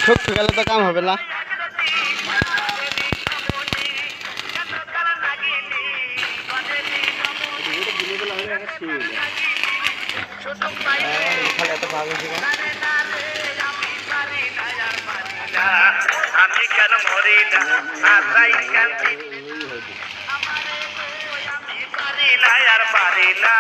ঠুক গেলে তো কাম হবে না। আমি কেন মরি না আর পারি না আর পারি না।